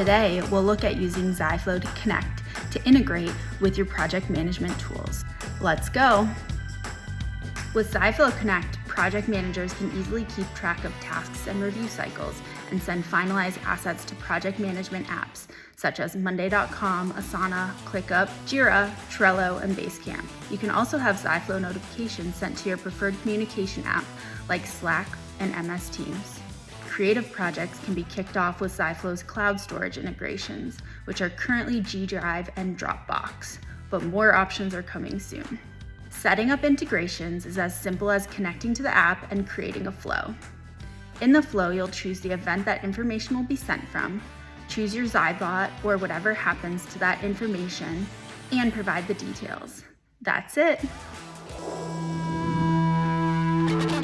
Today, we'll look at using Ziflow to connect to integrate with your project management tools. Let's go. With Ziflow Connect, project managers can easily keep track of tasks and review cycles and send finalized assets to project management apps such as Monday.com, Asana, ClickUp, Jira, Trello, and Basecamp. You can also have Ziflow notifications sent to your preferred communication app like Slack and MS Teams. Creative projects can be kicked off with Ziflow's cloud storage integrations, which are currently G Drive and Dropbox, but more options are coming soon. Setting up integrations is as simple as connecting to the app and creating a flow. In the flow, you'll choose the event that information will be sent from, choose your Zybot or whatever happens to that information, and provide the details. That's it.